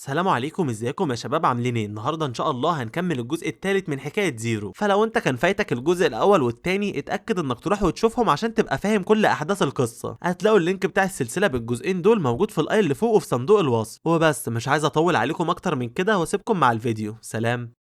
سلام عليكم، ازيكم يا شباب؟ عاملين ايه؟ النهارده ان شاء الله هنكمل الجزء الثالث من حكايه زيرو. فلو انت كان فايتك الجزء الاول والثاني اتاكد انك تروح وتشوفهم عشان تبقى فاهم كل احداث القصه. هتلاقوا اللينك بتاع السلسله بالجزئين دول موجود في الاي اللي فوق وفي صندوق الوصف. وبس مش عايز اطول عليكم اكتر من كده واسيبكم مع الفيديو. سلام.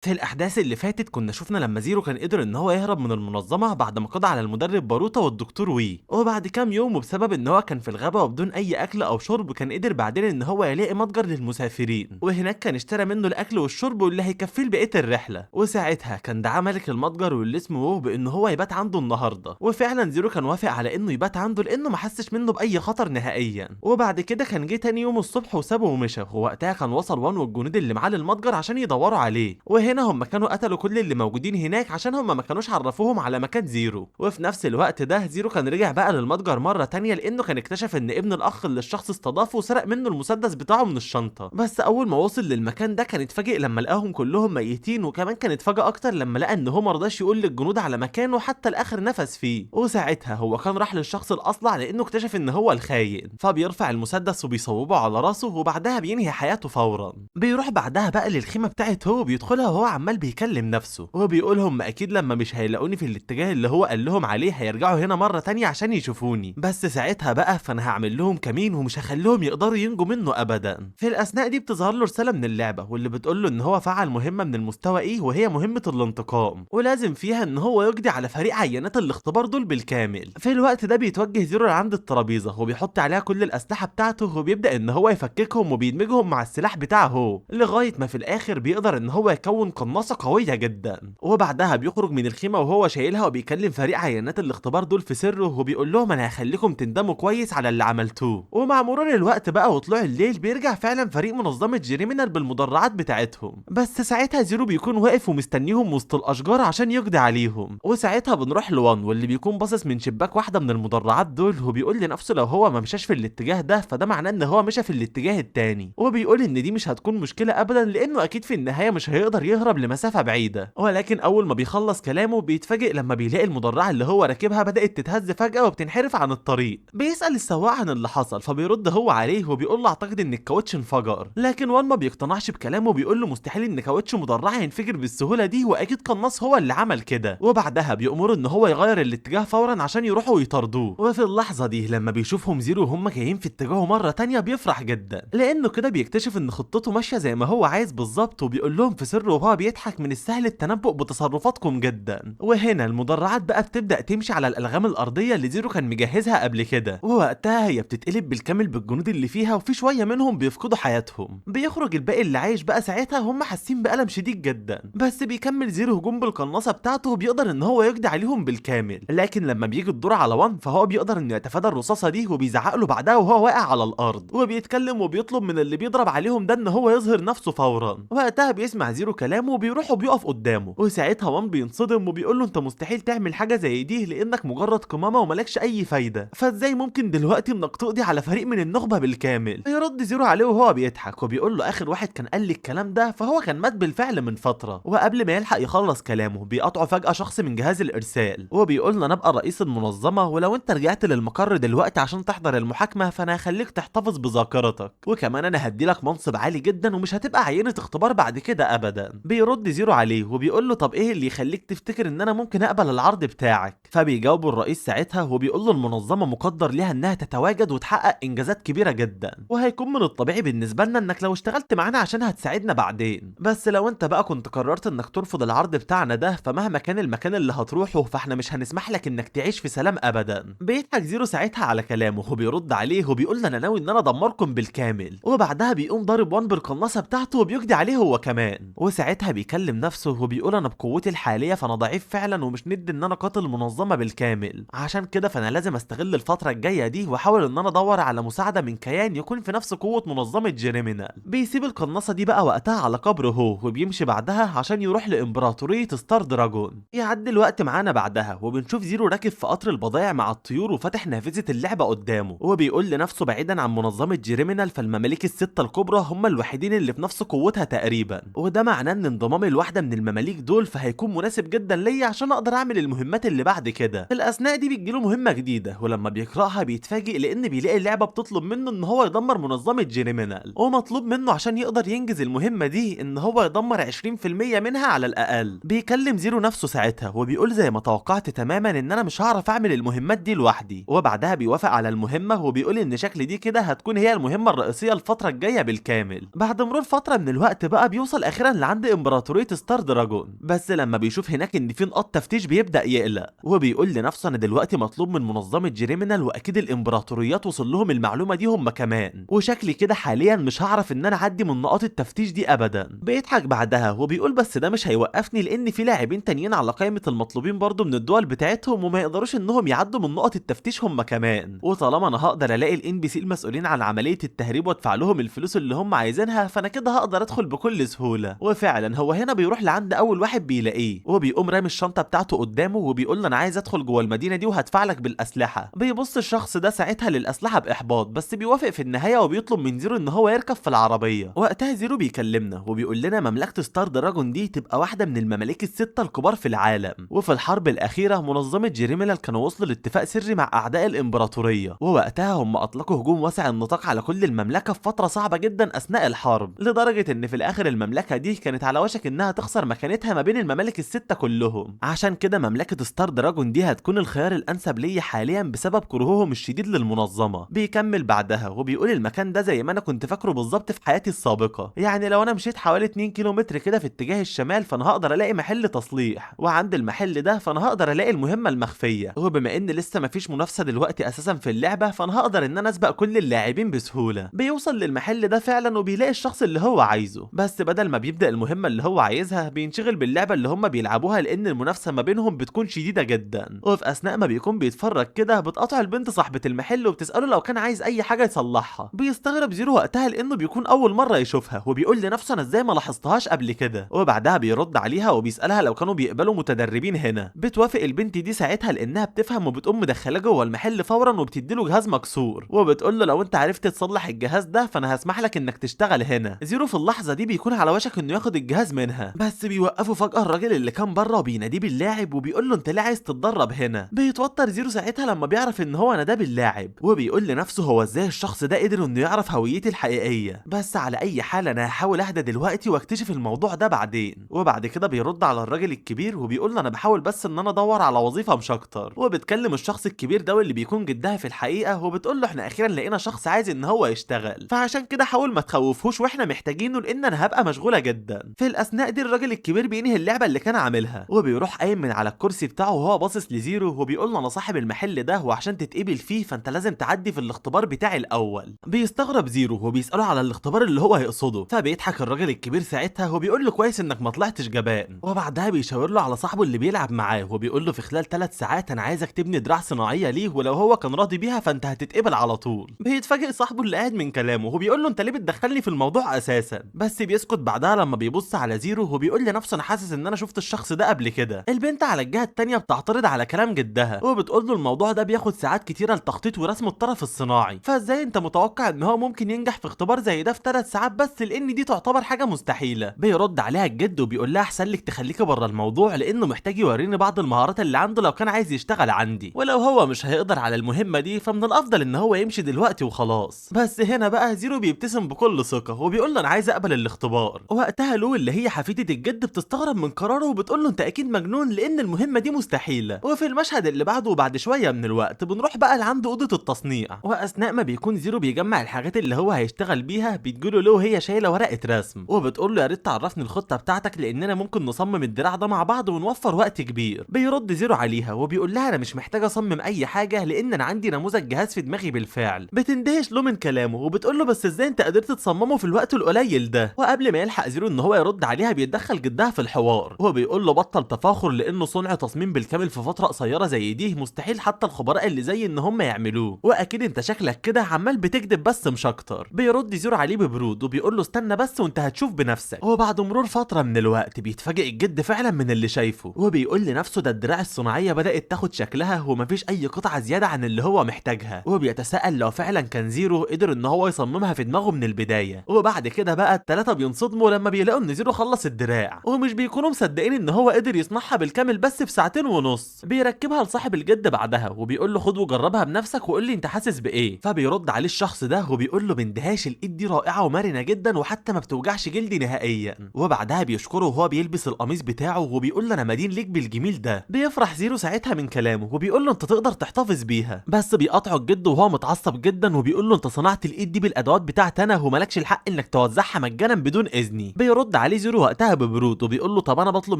في الاحداث اللي فاتت كنا شفنا لما زيرو كان قدر ان هو يهرب من المنظمه بعد ما قضى على المدرب باروتا والدكتور وي، وبعد كام يوم وبسبب ان هو كان في الغابه وبدون اي اكل او شرب كان قدر بعدين ان هو يلاقي متجر للمسافرين، وهناك كان اشترى منه الاكل والشرب واللي هيكفيه لبقيه الرحله. وساعتها كان دعاه ملك المتجر واللي اسمه وو بان هو يبات عنده النهارده، وفعلا زيرو كان وافق على انه يبات عنده لانه ما حسش منه باي خطر نهائيا. وبعد كده كان جه تاني يوم الصبح وسابه ومشى، ووقتها كان وصل وان والجنود اللي معاه للمتجر عشان يدوروا عليه. وهنا هم كانوا قتلوا كل اللي موجودين هناك عشان هم ما كانوش عرفوهم على مكان زيرو. وفي نفس الوقت ده زيرو كان رجع بقى للمتجر مره تانية لانه كان اكتشف ان ابن الاخ اللي الشخص استضافه سرق منه المسدس بتاعه من الشنطه. بس اول ما وصل للمكان ده كان اتفاجئ لما لقاهم كلهم ميتين، وكمان كان اتفاجئ اكتر لما لقى ان هو مرضاش يقول للجنود على مكانه حتى لاخر نفس فيه. وساعتها هو كان راح للشخص الاصلع لانه اكتشف ان هو الخاين، فبيرفع المسدس وبيصوبه على راسه وبعدها بينهي حياته فورا. بيروح بعدها بقى للخيمه بتاعت هو بيدخلها وهو عمال بيكلم نفسه وبيقول هم اكيد لما مش هيلاقوني في الاتجاه اللي هو قال لهم عليه هيرجعوا هنا مره تانية عشان يشوفوني، بس ساعتها بقى فانا هعمل لهم كمين ومش هخليهم يقدروا ينجوا منه ابدا. في الاثناء دي بتظهر له رساله من اللعبه واللي بتقول له ان هو فعل مهمه من المستوى ايه، وهي مهمه الانتقام، ولازم فيها ان هو يقضي على فريق عينات الاختبار دول بالكامل. في الوقت ده بيتوجه زيرو لعند الترابيزه وبيحط عليها كل الاسلحه بتاعته وبيبدا ان هو يفككهم وبيدمجهم مع السلاح بتاعه هو، لغايه ما في الاخر بيقدر ان هو يكون قناصه قويه جدا. وبعدها بيخرج من الخيمه وهو شايلها وبيكلم فريق عينات الاختبار دول في سره وبيقول لهم انا هخليكم تندموا كويس على اللي عملتوه. ومع مرور الوقت بقى وطلوع الليل بيرجع فعلا فريق منظمه جيريمينال بالمدرعات بتاعتهم، بس ساعتها زيرو بيكون واقف ومستنيهم وسط الاشجار عشان يقضي عليهم. وساعتها بنروح لوان واللي بيكون باصص من شباك واحده من المدرعات دول وبيقول لنفسه لو هو ما مشاش في الاتجاه ده فده معناه ان هو مشى في الاتجاه التاني، وبيقول ان دي مش هتكون مشكله ابدا لانه اكيد في النهايه مش هيقدر يهرب لمسافه بعيده. ولكن اول ما بيخلص كلامه بيتفاجئ لما بيلاقي المدرعه اللي هو راكبها بدات تتهز فجاه وبتنحرف عن الطريق. بيسال السواق عن اللي حصل فبيرد هو عليه وبيقول له اعتقد ان الكاوتش انفجر، لكن وان ما بيقتنعش بكلامه وبيقول له مستحيل ان كاوتش مدرعه ينفجر بالسهوله دي واكيد قناص هو اللي عمل كده. وبعدها بيأمره ان هو يغير الاتجاه فورا عشان يروحوا ويطاردوه. وفي اللحظه دي لما بيشوفهم زيرو وهم جايين في اتجاهه مره تانية بيفرح جدا لانه كده بيكتشف ان خطته ماشيه زي ما هو عايز بالظبط، وبيقول لهم في سر وهو بيضحك من السهل التنبؤ بتصرفاتكم جدا. وهنا المدرعات بقى بتبدا تمشي على الالغام الارضيه اللي زيرو كان مجهزها قبل كده، ووقتها هي بتتقلب بالكامل بالجنود اللي فيها وفي شويه منهم بيفقدوا حياتهم. بيخرج الباقي اللي عايش بقى ساعتها هم حاسين بألم شديد جدا، بس بيكمل زيرو هجوم بالقناصه بتاعته وبيقدر ان هو يقضي عليهم بالكامل. لكن لما بيجي الدور على وان فهو بيقدر انه يتفادى الرصاصه دي وبيزعق له بعدها وهو واقع على الارض وبيتكلم وبيطلب من اللي بيضرب عليهم ده ان هو يظهر نفسه فورا. وقتها بيسمع زيرو كلامه وبيروح وبيقف قدامه، وساعتها وان بينصدم وبيقول له انت مستحيل تعمل حاجه زي دي لانك مجرد قمامه وملكش اي فايده، فازاي ممكن دلوقتي انك تقضي على فريق من النخبه بالكامل؟ يرد زيرو عليه وهو بيضحك وبيقول له اخر واحد كان قال لي الكلام ده فهو كان مات بالفعل من فتره. وقبل ما يلحق يخلص كلامه بيقطعه فجاه شخص من جهاز الارسال وبيقول له انا ابقى رئيس المنظمه، ولو انت رجعت للمقر دلوقتي عشان تحضر المحاكمه فانا هخليك تحتفظ بذاكرتك، وكمان انا هديلك منصب عالي جدا ومش هتبقى عينه اختبار بعد كده ابدا. بيرد زيرو عليه وبيقول له طب ايه اللي يخليك تفتكر ان انا ممكن اقبل العرض بتاعك؟ فبيجاوبه الرئيس ساعتها وبيقول له المنظمه مقدر ليها انها تتواجد وتحقق انجازات كبيره جدا، وهيكون من الطبيعي بالنسبه لنا انك لو اشتغلت معانا عشان هتساعدنا بعدين، بس لو انت بقى كنت قررت انك ترفض العرض بتاعنا ده فمهما كان المكان اللي هتروحه فاحنا مش هنسمح لك انك تعيش في سلام ابدا. بيضحك زيرو ساعتها على كلامه وبيرد عليه وبيقول له انا ناوي ان انا ادمركم بالكامل، وبعدها بيقوم ضارب وان بالقناصه بتاعته وبيقضي عليه هو كمان. وساعتها بيكلم نفسه وبيقول انا بقوتي الحاليه فانا ضعيف فعلا ومش ند ان انا قاتل المنظمه بالكامل، عشان كده فانا لازم استغل الفتره الجايه دي واحاول ان انا ادور على مساعده من كيان يكون في نفس قوه منظمه جيريمينال. بيسيب القناصه دي بقى وقتها على قبره هو وبيمشي بعدها عشان يروح لامبراطوريه ستار دراجون. يعدي الوقت معانا بعدها وبنشوف زيرو راكب في قطر البضائع مع الطيور وفاتح نافذه اللعبه قدامه، وبيقول لنفسه بعيدا عن منظمه جيريمينال فالمماليك السته الكبرى هم الوحيدين اللي في نفس قوتها تقريبا، وده معناه ان انضمامي لواحده من المماليك دول فهيكون مناسب جدا ليا عشان اقدر اعمل المهمات اللي بعد كده. في الاثناء دي بتجيله مهمه جديده، ولما بيقراها بيتفاجئ لان بيلاقي اللعبه بتطلب منه ان هو يدمر منظمه جيريمينال، ومطلوب منه عشان يقدر ينجز المهمه دي ان هو يدمر 20% منها على الاقل. بيكلم زيرو نفسه ساعتها وبيقول زي ما توقعت تماما ان انا مش هعرف اعمل المهمات دي لوحدي، وبعدها بيوافق على المهمه وبيقول ان شكل دي كده هتكون هي المهمه الرئيسيه الفتره الجايه بالكامل. بعد مرور فتره من الوقت بقى بيوصل اخيرا لعند امبراطوريه ستار دراجون، بس لما بيشوف هناك ان في نقاط تفتيش بيبدا يقلق، وبيقول لنفسه انا دلوقتي مطلوب من منظمه جيريمينال واكيد الامبراطوريات وصل لهم المعلومه دي هم كمان، وشكلي كده حاليا مش هعرف ان انا اعدي من نقاط التفتيش دي ابدا. بيضحك بعدها وبيقول بس ده مش هيوقفني لان في لاعبين تانيين على قائمه المطلوبين برضو من الدول بتاعتهم وما يقدروش انهم يعدوا من نقط التفتيش هم كمان، وطالما انا هقدر الاقي الان بي سي المسؤولين عن عمليه التهريب وادفع لهم الفلوس اللي هم عايزينها فانا كده هقدر ادخل بكل سهوله. وفعلا هو هنا بيروح لعند اول واحد بيلاقيه وبيقوم رامي الشنطه بتاعته قدامه وبيقول له انا عايز ادخل جوه المدينه دي وهدفع لك بالاسلحه. بيبص الشخص ده ساعتها للاسلحه باحباط بس بيوافق في النهايه وبيطلب من زيرو ان هو يركب في العربيه. وقتها زيرو بيكلمنا وبيقول لنا مملكه ستار دراجون دي تبقى واحده من الممالك السته الكبار في العالم، وفي الحرب الاخيره منظمه جيريمينال كانوا وصلوا لاتفاق سري مع اعداء الامبراطوريه، ووقتها هم اطلقوا هجوم واسع النطاق على كل المملكه في فتره صعبه جدا اثناء الحرب، لدرجه ان في الاخر المملكه دي كانت على وشك انها تخسر مكانتها ما بين الممالك السته كلهم. عشان كده مملكه ستار دراجون دي هتكون الخيار الانسب ليا حاليا بسبب كرههم الشديد للمنظمه. بيكمل بعدها وبيقول المكان ده زي ما انا كنت فاكره بالظبط في حياتي السابقه، يعني لو انا مشيت حوالي 2 كيلومتر كده في اتجاه الشمال فانا هقدر الاقي محل تصليح، وعند المحل ده فانا هقدر الاقي المهمه المخفيه، وبما ان لسه مفيش منافسه دلوقتي اساسا في اللعبه فانا هقدر ان انا اسبق كل اللاعبين بسهوله. بيوصل للمحل ده فعلا وبيلاقي الشخص اللي هو عايزه، بس بدل ما بيبدا المهمه اللي هو عايزها بينشغل باللعبه اللي هم بيلعبوها لان المنافسه ما بينهم بتكون شديده جدا. وفي اثناء ما بيكون بيتفرج كده بتقطع البنت صاحبه المحل وبتساله لو كان عايز اي حاجه يصلحها. بيستغرب زيرو وقتها لانه بيكون اول مره يشوفها وبيقول لنفسه انا ازاي ما لاحظتهاش قبل كده، وبعدها بيرد عليها وبيسالها لو كانوا بيقبلوا متدربين هنا. بتوافق البنت دي ساعتها لانها بتفهم وبتقوم مدخله جوه المحل فورا وبتديله جهاز مكسور وبتقول له لو انت عرفت تصلح الجهاز ده فانا هسمح لك انك تشتغل هنا. زيرو في اللحظه دي بيكون على وشك انه ياخد الجهاز منها بس بيوقفه فجاه الراجل اللي كان بره وبيناديه باللاعب وبيقول له انت ليه عايز تتدرب هنا. بيتوتر زيرو ساعتها لما بيعرف ان هو ناداه باللاعب وبيقول لنفسه هو ازاي الشخص ده قدر انه يعرف هويتي الحقيقيه، بس على اي حال انا هحاول اهدى دلوقتي واكتشف الموضوع ده بعدين. وبعد كده بيرد على الراجل الكبير وبيقول له انا بحاول بس ان انا ادور على وظيفه مش اكتر، وبتكلم الشخص الكبير ده واللي بيكون جدها في الحقيقه وبتقول له احنا اخيرا لقينا شخص عايز ان هو يشتغل فعشان كده حاول ما تخوفهوش واحنا محتاجينه لان انا هبقى مشغوله جدا. في الاثناء دي الراجل الكبير بينهي اللعبه اللي كان عاملها وبيروح قايم من على الكرسي بتاعه وهو باصص لزيرو وبيقول له انا صاحب المحل ده وعشان تتقبل فيه فانت لازم تعدي في الاختبار بتاعي الاول. بيستغرب زيرو وبيساله على الاختبار اللي هو هيقصده فبيضحك الراجل الكبير ساعتها وبيقول له كويس انك ما طلعتش جبان، وبعدها بيشاور له على صاحبه اللي بيلعب معاه وبيقول له في خلال 3 ساعات انا عايزك تبني دراع صناعيه ليه ولو هو كان راضي بيها فانت هتتقبل على طول. بيتفاجئ صاحبه اللي قاعد من كلامه وبيقول له انت ليه بتدخلني في الموضوع اساسا، بس بيسكت بعدها لما بيبص على زيرو وبيقول لنفسه انا حاسس ان انا شفت الشخص ده قبل كده. البنت على الجهه التانيه بتعترض على كلام جدها وبتقول له الموضوع ده بياخد ساعات كتيره لتخطيط ورسم الطرف الصناعي فازاي انت متوقع ان هو ممكن ينجح في اختبار زي ده في 3 ساعات بس لان دي تعتبر حاجه مستحيله. بيرد عليها الجد وبيقول لها احسن لك تخليكي بره الموضوع لانه محتاج يوريني بعض المهارات اللي عنده لو كان عايز يشتغل عندي، ولو هو مش هيقدر على المهمه دي فمن الافضل ان هو يمشي دلوقتي وخلاص. بس هنا بقى زيرو بيبتسم بكل ثقه وبيقول له انا عايز اقبل الاختبار. وقتها لو اللي هي حفيده الجد بتستغرب من قراره وبتقول له انت اكيد مجنون لان المهمه دي مستحيله. وفي المشهد اللي بعده وبعد شويه من الوقت بنروح بقى لعند اوضه التصنيع واثناء ما بيكون زيرو بيجمع الحاجات اللي هو هيشتغل بيها بتجيله لو هي شايله ورقه رسم وبتقول له يا ريت تعرفني الخطه بتاعتك لاننا ممكن نصمم الدراع ده مع بعض ونوفر وقت كبير. بيرد زيرو عليها وبيقول لها انا مش محتاج اصمم اي حاجه لان انا عندي نموذج جهاز في دماغي بالفعل. بتندهش له من كلامه وبتقول له بس ازاي انت قدرت تصممه في الوقت القليل ده. وقبل ما يلحق زيرو ان هو يرد عليها بيتدخل جدها في الحوار وبيقول له بطل تفاخر لانه صنع تصميم بالكامل في فتره قصيره زي دي مستحيل حتى الخبراء اللي زي ان هم يعملوه واكيد انت شكلك كده عمال بتكذب بس مش اكتر. بيرد زيرو عليه ببرود وبيقول له استنى بس وانت هتشوف بنفسك. وبعد مرور فتره من الوقت بيتفاجئ الجد فعلا من اللي شايفه وبيقول لنفسه ده الدراع الصناعيه بدات تاخد شكلها ومفيش اي قطعه زياده عن اللي هو محتاجها وبيتساءل لو فعلا كان زيرو قدر ان هو يصممها في دماغه من البدايه. وبعد كده بقى الثلاثه بينصدموا لما بيلاقوا ان زيرو خلص الدراع، ومش بيكونوا مصدقين ان هو قدر يصنعها بالكامل بس في ساعتين ونص. بيركبها لصاحب الجد بعدها وبيقول له خد وجربها بنفسك وقول لي انت حاسس بايه. فبيرد عليه الشخص ده وبيقول له باندهاش الايد دي رائعه ومرنه جدا وحتى ما بتوجعش جلدي نهائيا. وبعدها بيشكره وهو بيلبس القميص بتاعه وبيقول له انا مدين ليك بالجميل ده. بيفرح زيرو ساعتها من كلامه وبيقول له انت تقدر تحتفظ بيها، بس بيقاطعه الجد وهو متعصب جدا وبيقول له انت صنعت الايد دي بالادوات بتاعتي انا ومالكش الحق انك توزعها مجانا بدون اذني. بيرد عليه زيرو وقتها ببرود وبيقول له طب انا بطلب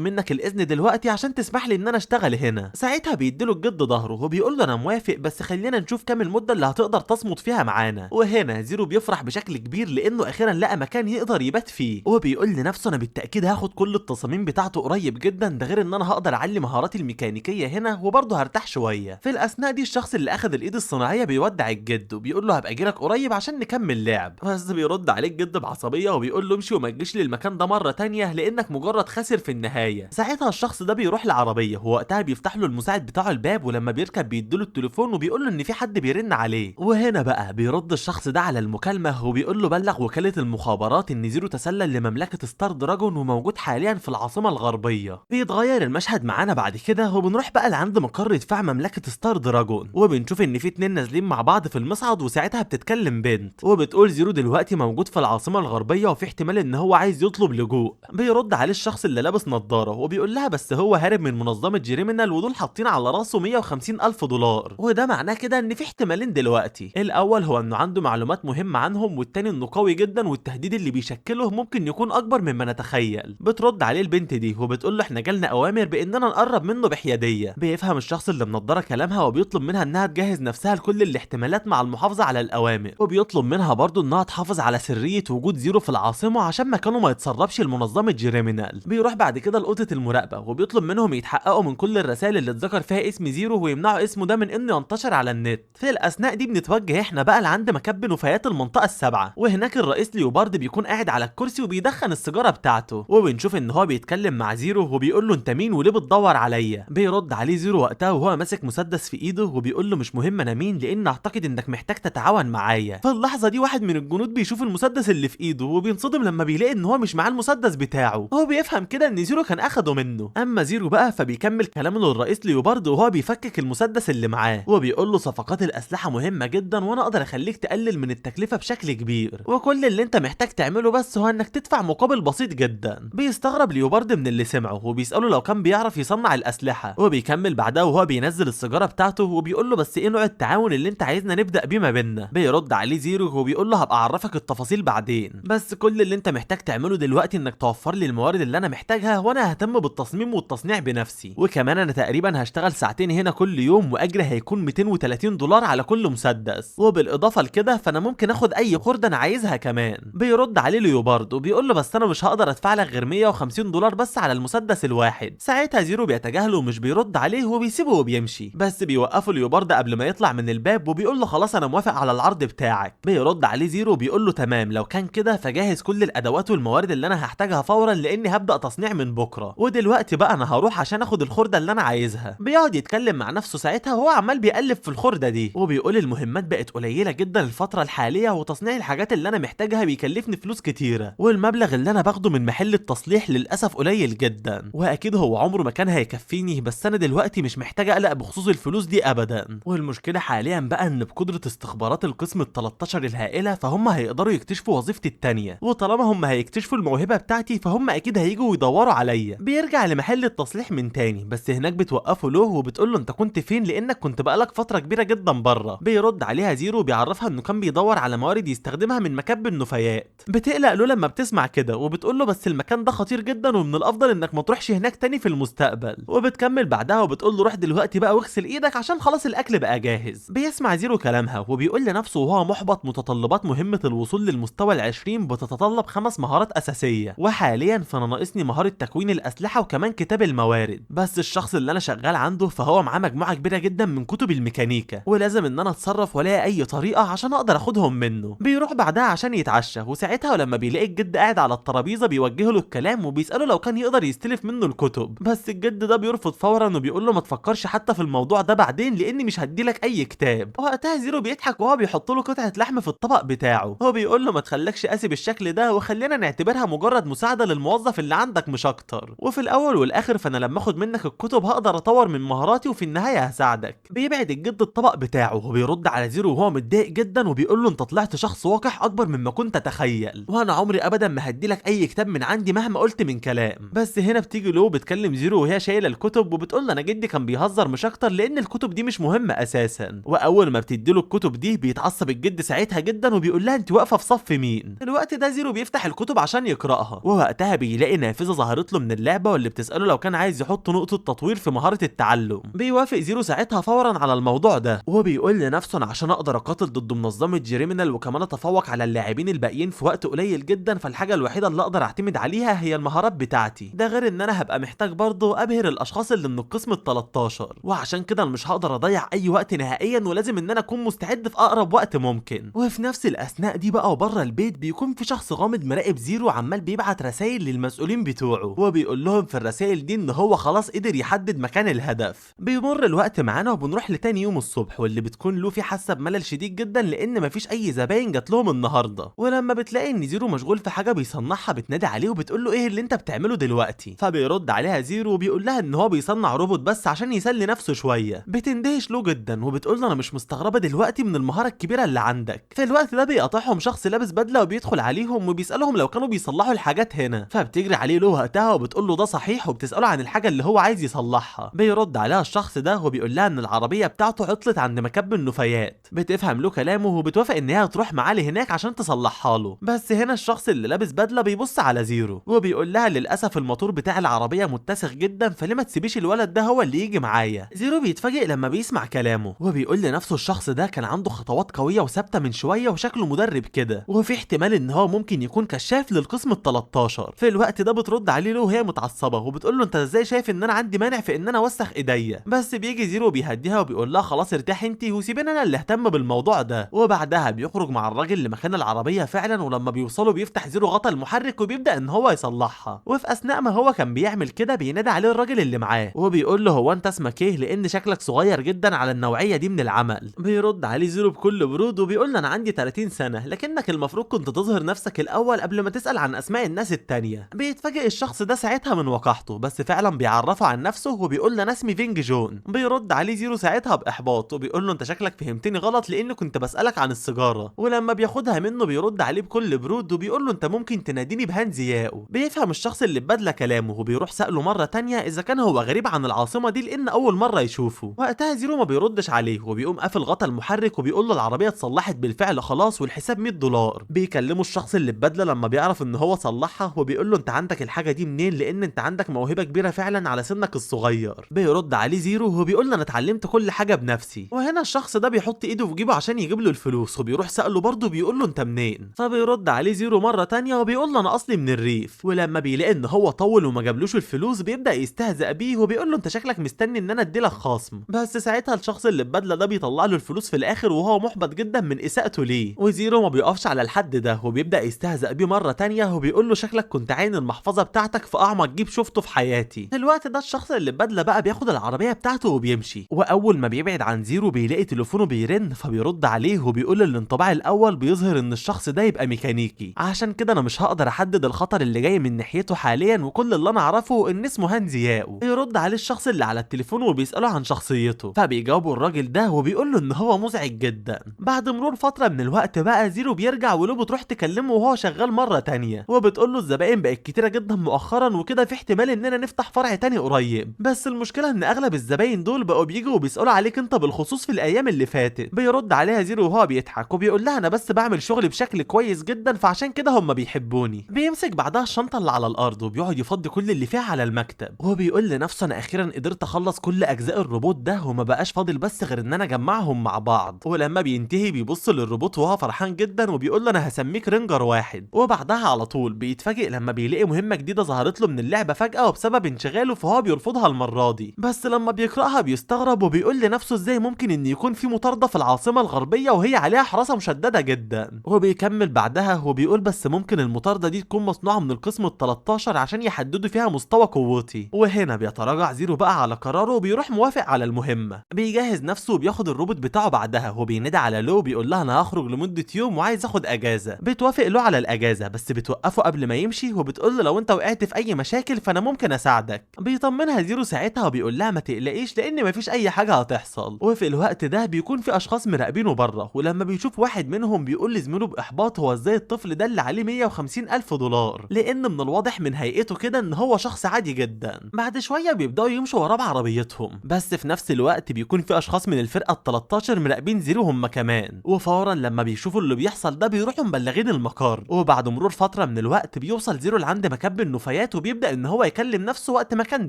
منك الاذن دلوقتي عشان تسمح لي ان انا اشتغل هنا. ساعتها بيديله الجد ظهره وبيقول له انا موافق بس خلينا نشوف كام المده اللي هتقدر تصمد فيها معانا. وهنا زيرو بيفرح بشكل كبير لانه اخيرا لقى مكان يقدر يبات فيه، وبيقول لنفسه انا بالتاكيد هاخد كل التصاميم بتاعته قريب جدا، ده غير ان انا هقدر اعلي مهاراتي الميكانيكيه هنا وبرضه هرتاح شويه. في الاثناء دي الشخص اللي اخذ الايد الصناعيه بيودع الجد وبيقول له هبقى اجيلك قريب عشان نكمل لعب، بس بيرد عليه الجد بعصبيه وبيقول له امشي وما تجيش للمكان ده مره تانية لانك مجرد خاسر في النهايه. ساعتها الشخص ده بيروح العربيه ووقتها بيفتح له المساعد بتاعه الباب، ولما بيركب بيديله التليفون وبيقول له ان في حد بيرن عليه. وهنا بقى بيرد الشخص ده على المكالمه وبيقول له بلغ وكاله المخابرات ان زيرو تسلل لمملكه ستار دراجون وموجود حاليا في العاصمه الغربيه. بيتغير المشهد معانا بعد كده وبنروح بقى لعند مقر دفاع مملكه ستار دراجون وبنشوف ان في اتنين نازلين مع بعض في المصعد، وساعتها بتتكلم بنت وبتقول زيرو دلوقتي موجود في العاصمه الغربيه وفي احتمال ان هو عايز يطلب لجوء. بيرد عليه الشخص اللي لابس نظاره وبيقول لها بس هو هارب من منظمه جريمينال ودول حاطين على راسه 150 الف دولار، وده معناه كده ان في احتمالين دلوقتي، الاول هو انه عنده معلومات مهمه عنهم، والتاني انه قوي جدا والتهديد اللي بيشكله ممكن يكون اكبر مما نتخيل. بترد عليه البنت دي وبتقول له احنا جالنا اوامر باننا نقرب منه بحياديه. بيفهم الشخص اللي منضره كلامها وبيطلب منها انها تجهز نفسها لكل الاحتمالات مع المحافظه على الاوامر، وبيطلب منها برضه انها تحافظ على سريه وجود زيرو في العاصمه عشان مكانه ما يتسربش لمنظمه جريمينال. بيروح بعد كده لاوضه المراقبه وبيطلب منهم يتحققوا من كل الرسائل اللي اتذكر فيها اسم زيرو ويمنعوا اسمه ده من انه ينتشر على النت. في الاثناء دي بنتوجه احنا بقى لعند مكب نفايات المنطقه السبعه، وهناك الرئيس ليوبارد بيكون قاعد على الكرسي وبيدخن السيجاره بتاعته، وبنشوف ان هو بيتكلم مع زيرو وبيقول له انت مين وليه بتدور عليا. بيرد عليه زيرو وقتها وهو ماسك مسدس في ايده وبيقول له مش مهم انا مين لان اعتقد انك محتاج تتعاون معايا. في اللحظه دي واحد من الجنود بيشوف المسدس اللي في ايده وبينصدم لما بيلاقي ان هو مش معاه المسدس بتاعه، هو بيفهم كده ان زيرو كان اخده منه. اما زيرو بقى فبيكمل كلامه للرئيس ليوبارد وهو بيفكك المسدس اللي معاه وبيقول له صفقات الاسلحه مهمه جدا وانا اقدر اخليك تقلل من التكلفه بشكل كبير، وكل اللي انت محتاج تعمله بس هو انك تدفع مقابل بسيط جدا. بيستغرب ليوبارد من اللي سمعه وبيساله لو كان بيعرف يصنع الاسلحه، وبيكمل بعدها وهو بينزل السيجاره بتاعته وبيقول له بس ايه نوع التعاون اللي انت عايزنا نبدا بيه ما بيننا. بيرد عليه زيرو وبيقول له هبقى اعرفك التفاصيل بعدين، بس كل اللي انت محتاج تعمله دلوقتي انك توفر لي الموارد اللي انا محتاجها وانا ههتم بالتصميم والتصنيع بنفسي، وكمان انا تقريبا هشتغل ساعتين هنا كل يوم واجري هيكون 230 دولار على كل مسدس، وبالاضافه لكده فانا ممكن اخد اي خرده انا عايزها كمان. بيرد عليه ليوبارد وبيقول له بس انا مش هقدر ادفع لك غير 150 دولار بس على المسدس الواحد. ساعتها زيرو بيتجاهله ومش بيرد عليه وبيسيبه وبيمشي، بس بيوقفه ليوبارد قبل ما يطلع من الباب وبيقول له خلاص انا موافق على العرض بتاعك. بيرد عليه زيرو وبيقول له تمام لو كان كده فجهز كل الادوات والموارد اللي انا هحتاجها فورا لاني هبدا تصنيع من بكره، ودلوقتي بقى انا هروح عشان اخد الخرده اللي انا عايزها. بيقعد يتكلم مع نفسه ساعتها وهو عمال بيقلب في الخرده دي وبيقول المهمات بقت قليله جدا الفتره الحاليه وتصنيع الحاجات اللي انا محتاجها بيكلفني فلوس كتيره، والمبلغ اللي انا باخده من محل التصليح للاسف قليل جدا، واكيد هو عمره ما كان هيكفيني، بس انا دلوقتي مش محتاج اقلق بخصوص الفلوس دي ابدا. والمشكله حاليا بقى ان بقدره استخبارات القسم ال13 الهائله فهم هيقدروا يكتشفوا وظيفتي التانيه، وطالما هم هيكتشفوا الموهبه بتاعتي فهم اكيد هيجوا ويدوروا عليا. بيرجع لمحل التصليح من تاني بس هناك بتوقفه له وبتقول له انت كنت فين لانك كنت بقالك فتره كبيره جدا بره. بيرد عليها زيرو وبيعرفها انه كان بيدور على موارد يستخدمها من مكب النفايات. بتقلق له لما بتسمع كده وبتقول له بس المكان ده خطير جدا ومن الافضل انك ما تروحش هناك تاني في المستقبل، وبتكمل بعدها وبتقول له روح دلوقتي بقى واغسل ايدك عشان خلاص الاكل بقى جاهز. بيسمع زيرو كلامها وبيقول لنفسه وهو محبط متطلبات مهمه الوصول للمستوى ال20 بتتطلب 5 مهارات اساسيه، وحاليا فانا ناقصني مهاره تكوين الاسلحه وكمان كتاب الموارد، بس الشخص اللي انا شغال عنده فهو معاه مجموعه كبيره جدا من كتب الميكانيكا ولازم ان انا اتصرف والاقي اي طريقه عشان اقدر اخدهم منه. بيروح بعدها عشان يتعشى وساعتها ولما بيلاقي الجد قاعد على الترابيزه بيوجه له الكلام وبيساله لو كان يقدر يستلف منه الكتب، بس الجد ده بيرفض فورا وبيقول له ما تفكرش حتى في الموضوع ده بعدين لاني مش هديلك اي كتاب. وقتها زيرو بيضحك وهو بيحط له قطعه لحم في الطبق بتاعه، هو بيقول له ما تخليكش قاسي بالشكل ده وخلينا نعتبرها مجرد مساعده للموظف اللي عندك مش اكتر، وفي الاول والاخر فانا لما اخد منك الكتب هقدر اطور من مهاراتي وفي النهايه هساعدك. بيبعد الجد الطبق بتاعه وبيرد على زيرو وهو متضايق جدا وبيقول له انت طلعت شخص وقح اكبر مما كنت اتخيل، وانا عمري ابدا ما هديلك اي كتاب من عندي مهما قلت من كلام. بس هنا بتيجي لو بتكلم زيرو وهي شايله الكتب وبتقول له انا جدي كان بيهزر مش اكتر لان الكتب دي مش مهمه اساسا. واول ما بتديله الكتب دي بيتعصب الجد ساعتها جدا وبيقول لها انت واقفه في صف مين. في الوقت ده زيرو بيفتح الكتب عشان يقراها، ووقتها بيلاقي نافذه ظهرت له من اللعبه واللي بتساله لو كان عايز يحط نقطه تطوير في مهاره التعلم. بيوافق زيرو ساعتها فورا على الموضوع ده، وهو بيقول لنفسه انا عشان اقدر اقاتل ضد منظمه جيريمينال وكمان اتفوق على اللاعبين الباقيين في وقت قليل جدا، فالحاجه الوحيده اللي اقدر اعتمد عليها هي المهارات بتاعتي. ده غير ان انا هبقى محتاج برضه ابهر الاشخاص اللي من القسم ال13، وعشان كده انا مش هقدر اضيع اي وقت نهائيا ولازم ان انا اكون مستعد في اقرب وقت ممكن. وفي نفس الاثناء دي بقى وبره البيت بيكون في شخص غامض مراقب زيرو عمال بيبعت رسائل للمسؤولين بتوعه، وبيقول لهم في الرسائل دي ان هو خلاص قدر يحدد مكان الهدف. بيمر الوقت معانا وبنروح لتاني يوم الصبح واللي بتكون لوفي حاسه بملل شديد جدا لان مفيش اي زباين جات لهم النهارده، ولما بتلاقي ان زيرو مشغول في حاجه بيصنعها بتنادي عليه وبتقول له ايه اللي انت بتعمله دلوقتي. فبيرد عليها زيرو وبيقول لها ان هو بيصنع روبوت بس عشان يسلي نفسه شويه. بتندهش له جدا وبتقول له انا مش مستغربه دلوقتي من المهاره الكبيره اللي عندك. في الوقت ده بيقاطعهم شخص لابس بدله وبيدخل عليهم وبيسالهم لو كانوا بيصلحوا الحاجات هنا، فبتجري عليه له وقتها وبتقول له ده صحيح وبتساله عن الحاجه اللي هو عايز يصلحها. بيرد عليها الشخص ده وبيقول لها ان العربيه بتاعته عطلت عند مكب النفايات. بتفهم له كلامه وبتوافق ان هي تروح معاه لهناك عشان تصلحها له. بس هنا الشخص اللي لابس بدله بيبص على زيرو وبيقول لها للاسف الموتور بتاع العربيه متسخ جدا فليه ما تسيبيش الولد ده هو اللي يجي معايا. زيرو بيتفاجئ لما بيسمع كلامه وبيقول لنفسه الشخص ده كان عنده خطوات قويه وثابته من شويه وشكله مدرب كده، وفي احتمال ان هو ممكن يكون كشاف للقسم ال13. في الوقت ده بترد عليه له وهي متعصبه وبتقول له انت ازاي شايف ان انا عندي مانع في ان انا اوسخ ايديا. بس بيجي زيرو بيهديها وبيقول لها خلاص ارتاح انت وسيبيني انا اللي اهتم بالموضوع ده. وبعدها بيخرج مع الراجل لمكان العربيه فعلا، ولما بيوصلوا بيفتح زيرو غطا المحرك وبيبدا ان هو يصلحها. وفي اثناء ما هو كان بيعمل كده بينادي عليه الراجل اللي معاه وبيقول له هو انت اسمك ايه لان شكلك صغير جدا على النوعيه دي من العمل. بيرد عليه زيرو بكل برود وبيقول له انا عندي 30 سنه لكنك المفروض كنت تظهر نفسك الاول قبل ما تسال عن اسماء الناس التانيه. بيتفاجئ الشخص ده ساعتها من وقاحته بس فعلا بيعرفه عن نفسه وبيقول له انا اسمي فينج جون. بيرد عليه زيرو ساعتها باحباط وبيقول له انت شكلك فهمتني غلط لان كنت بسالك عن السيجاره. ولما بياخدها منه بيرد عليه بكل برود وبيقول له انت ممكن تناديني بهانزي ياو. بيفهم الشخص اللي بدله كلامه وبيروح ساله مره تانيه اذا كان هو غريب عن العاصمه دي لان اول مره يشوفه. وقتها زيرو ما بيردش عليه وبيقوم قافل غطا المحرك وبيقول له العربيه اتصلحت بالفعل خلاص والحساب $100. بيكلمه الشخص اللي بدله لما بيعرف ان هو صلحها وبيقول له انت عندك الحاجه دي منين لان انت عندك موهبه كبيره فعلا على سنك الصغير. بيرد عليه زيرو وبيقول له انا اتعلمت كل حاجه بنفسي. وهنا الشخص ده بيحط ايده في جيبه عشان يجيب له الفلوس وبيروح ساله برضه بيقول له انت منين. فبيرد عليه زيرو مره تانيه وبيقول له انا اصلي من الريف. ولما بيلاقي ان هو طول وما جابلوش الفلوس بيبدا يستهزأ بيه وبيقول له انت شكلك مستني ان انا اديلك خصم. بس ساعتها الشخص اللي ببدله ده بيطلع له الفلوس في الاخر وهو محبط جدا من اساءته ليه. وزيرو ما بيقفش على الحد ده وبيبدا يستهزأ بيه مره تانيه وبيقول له شكلك كنت عين المحفظه بتاعتك في اعمق جيب شفته في حياتي. في الوقت ده الشخص اللي ببدله بقى بياخد العربيه بتاعته وبيمشي، واول ما بيبعد عن زيرو بيلاقي تليفونه بيرن فبيرد عليه وبيقول الانطباع الاول بيظهر ان الشخص ده يبقى ميكانيكي، عشان كده انا مش هقدر احدد الخطر اللي جاي من ناحيته حاليا وكل اللي انا اعرفه ان اسمه هانزي ياو. يرد عليه الشخص اللي على التليفون وبيساله عن شخصيته فبيجاوبه الراجل ده وبيقول له ان هو مزعج جدا. بعد مرور فتره من الوقت بقى زيرو بيرجع ولو بتروح تكلمه وهو شغال مره تانية وبتقول له الزباين بقت كتيره جدا مؤخرا وكده في احتمال اننا نفتح فرع تاني قريب، بس المشكله ان اغلب الزباين دول بقوا بيجوا وبيسالوا عليك انت بالخصوص في الايام اللي فاتت. بيرد عليها زيرو وهو بيضحك وبيقول لها انا بس بعمل شغلي بشكل كويس جدا فعشان كده هم بيحبوني. بيمسك بعدها الشنطه اللي على الارض وبيقعد يفضي كل اللي فيها على المكتب وبيقول لنفسه انا اخيرا قدرت اخلص كل اجزاء الروبوت ده وما بقاش فاضل بس غير ان انا اجمعهم مع بعض. ولما بينتهي بيبص للروبوت وهو فرحان جدا وبيقول له انا هسميك رينجر واحد. وبعدها على طول بيتفاجئ لما بيلاقي مهمه جديده ظهرت له من اللعبه فجاه وبسبب انشغاله فهو بيرفضها المره دي، بس لما بيقراها بيستغرب وبيقول لنفسه ازاي ممكن ان يكون في مطارده في العاصمه الغربيه وهي عليها حراسه مشدده جدا. وبيكمل بعدها وبيقول بس ممكن المطارده دي تكون مصنوعه من القسم ال13 عشان يحددوا فيها مستوى قوتي. وهنا بيتراجع زيرو بقى على قراره وبيروح موافق على المهمه. بيجهز نفسه وبياخد الروبوت بتاعه بعدها وبينادي على لو بيقول لها انا هخرج لمده يوم وعايز اخد اجازه. بتوافق له على الاجازه بس بتوقفه بتوقفه قبل ما يمشي وبتقول له لو انت وقعت في اي مشاكل فانا ممكن اساعدك. بيطمنها زيرو ساعتها وبيقول لها ما تقلقيش لان مفيش اي حاجه هتحصل. وفي الوقت ده بيكون في اشخاص مراقبينه بره، ولما بيشوف واحد منهم بيقول لزميله باحباط هو ازاي الطفل ده اللي عليه 150 الف دولار، لان من الواضح من هيئته كده ان هو شخص عادي جدا. بعد شويه بيبداوا يمشوا وراه بعربيتهم، بس في نفس الوقت بيكون في اشخاص من الفرقه ال 13 مراقبين زيرو هم كمان، وفورا لما بيشوفوا اللي بيحصل ده بيروحوا مبلغين المقر. وبعد مرور فتره من الوقت بيوصل زيرو لعند مكب النفايات وبيبدا ان هو يكلم نفسه وقت ما كان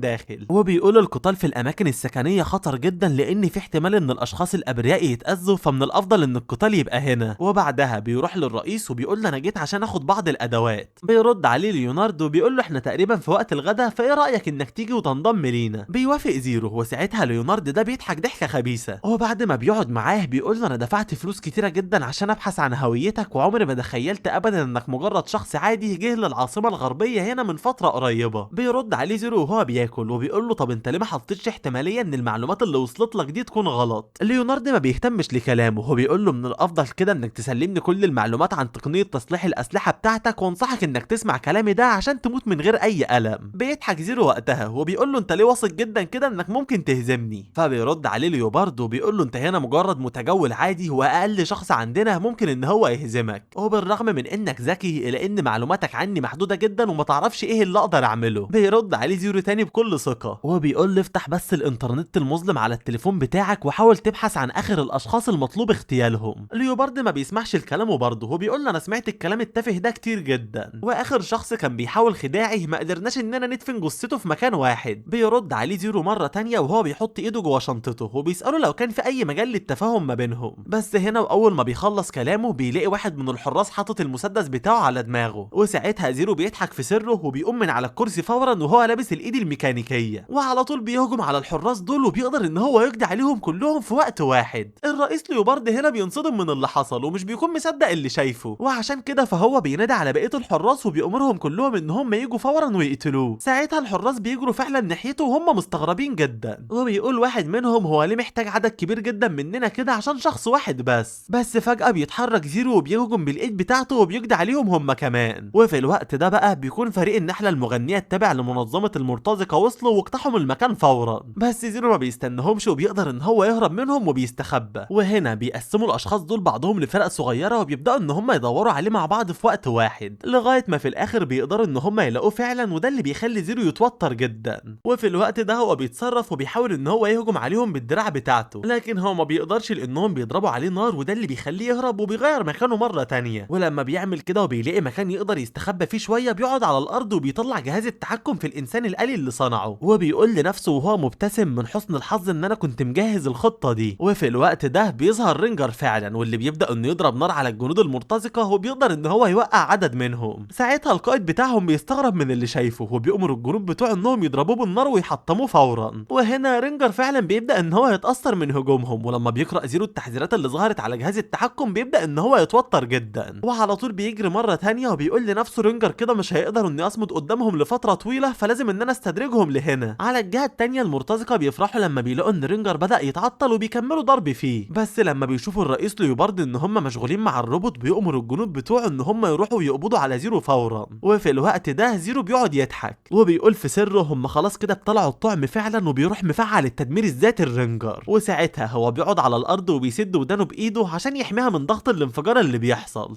داخل، وبيقول القتال في الاماكن السكنيه خطر جدا لان في احتمال ان الاشخاص الابرياء يتاذوا، فمن الافضل ان القتال يبقى هنا. وبعدها بيروح للرئيس وبيقول له انا جيت عشان اخد بعض الادوات. بيرد عليه ليوناردو بيقول له احنا تقريبا في وقت الغداء، فايه رايك انك تيجي وتنضم لينا؟ بيوافق زيرو، وساعتها ليوناردو ده بيضحك ضحكه خبيثه. وبعد ما بيقعد معاه بيقول له انا دفعت فلوس كتيره جدا عشان ابحث عن هويتك، وعمري ما تخيلت ابدا انك مجرد شخص عادي جه للعاصمه الغربيه هنا من فتره قريبه. بيرد عليه زيرو وهو بياكل وبيقول له طب انت ليه ما حطيتش احتماليه ان المعلومات اللي وصلت لك دي تكون غلط؟ ليوناردو ما بيهتمش لكلامه، هو بيقول له من الافضل كده انك تسلمني كل المعلومات عن تقنيه تصليح الاسلحه بتاعتك، وانصحك انك تسمع كلامي ده عشان تموت من غير اي الم. بيضحك زيرو وقتها وبيقول له انت ليه واثق جدا كده انك ممكن تهزمني؟ فبيرد عليه ليوباردو وبيقول له انت هنا مجرد متجول عادي واقل شخص عندنا ممكن ان هو يهزمك، وبالرغم من انك ذكي الا ان معلوماتك عني محدوده جدا وما تعرفش ايه اللي اقدر اعمله. بيرد عليه زيرو تاني بكل ثقه وبيقول له افتح بس الانترنت المظلم على التليفون بتاعك وحاول تبحث عن اخر الاشخاص المطلوب اغتيالهم. ليوباردو ما بيسمعش الكلام وبرضه وبيقول له انا سمعت الكلام التافه ده كتير جدا، واخر شخص كان بيحاول خداعي ما قدرناش اننا ندفن جثته في مكان واحد. بيرد عليه زيرو مره تانية وهو بيحط ايده جوه شنطته وبيساله لو كان في اي مجال للتفاهم ما بينهم، بس هنا واول ما بيخلص كلامه بيلاقي واحد من الحراس حاطط المسدس بتاعه على دماغه، وساعتها زيرو بيضحك في سره وبيقوم من على الكرسي فورا وهو لابس الايد الميكانيكيه، وعلى طول بيهجم على الحراس دول وبيقدر ان هو يقضي عليهم كلهم في وقت واحد. الرئيس ليوبارد هنا بينصدم من اللي حصل ومش بيكون مصدق اللي شايفه، وعشان كده فهو بينادي على بقيه الحراس وبيأمرهم كلهم ان هم يجوا فورا ويقتلوه. ساعتها الحراس بيجروا فعلا ناحيته وهم مستغربين جدا، وبيقول واحد منهم هو ليه محتاج عدد كبير جدا مننا كده عشان شخص واحد بس فجأة بيتحرك زيرو وبيهجم بالايد بتاعته وبيقضي عليهم هم كمان. وفي الوقت ده بقى بيكون فريق النحلة المغنية التابع لمنظمة المرتزقة وصلوا واقتحموا المكان فورا، بس زيرو ما بيستناهمش وبيقدر ان هو يهرب منهم وبيستخبى. وهنا بيقسموا الاشخاص دول بعضهم لفرق صغيرة وبيبدأوا ان هم يدوروا عليه مع بعض في وقت واحد لغاية ما في الاخر بيقدروا ان هم يلاقوه فعلا، وده اللي بيخلي زيرو يتوتر جدا. وفي الوقت ده هو بيتصرف وبيحاول ان هو يهجم عليهم بالدراع بتاعته، لكن هو ما بيقدرش لانهم بيضربوا عليه نار، وده اللي بيخليه يهرب وبيغير مكانه مرة تانية. ولما بيعمل كده وبيلاقي مكان يقدر يستخبى فيه شوية بيقعد على الارض وبيطلع جهاز التحكم في الانسان الآلي اللي صنعه، وبيقول لنفسه وهو مبتسم من حسن الحظ ان انا كنت مجهز الخطة دي. وفي الوقت ده بيظهر رينجر فعلا واللي بيبدأ انه يضرب نار على الجنود المرتزقة وبيقدر ان هو يوقع عدد منهم. ساعتها القائد بتاعهم بيستغرب من اللي شايفه وبيأمر الجنود بتوعه انهم يضربوه بالنار ويحطموه فورا. وهنا رينجر فعلا بيبدأ ان هو يتأثر من هجومهم، ولما بيقرأ زيرو التحذيرات اللي ظهرت على جهاز التحكم بيبدأ ان هو يتوتر جدا، وعلى طول بيجري مرة تانية وبيقول لنفسه رينجر كده مش هيقدروا اني اصمد قدامهم لفترة طويلة، فلازم ان انا استدرجهم لهنا. على الجهة التانية المرتزقة بيفرحوا لما بيلاقوا ان رينجر بدأ يتعطل وبيكملوا ضرب فيه، بس لما بيشوفوا الرئيس ليوبارد ان هم مشغولين مع الروبوت بيأمر الجنود بتوعه ان هم يروحوا يقبضوا على زيرو فورا. وفي الوقت ده زيرو بيقعد يضحك وبيقول في سره هم خلاص كده ابتلعوا الطعم فعلا، وبيروح مفعل التدمير الذاتي الرينجر، وساعتها هو بيقعد على الارض وبيسد ودانه بايده عشان يحميها من ضغط الانفجار اللي بيحصل.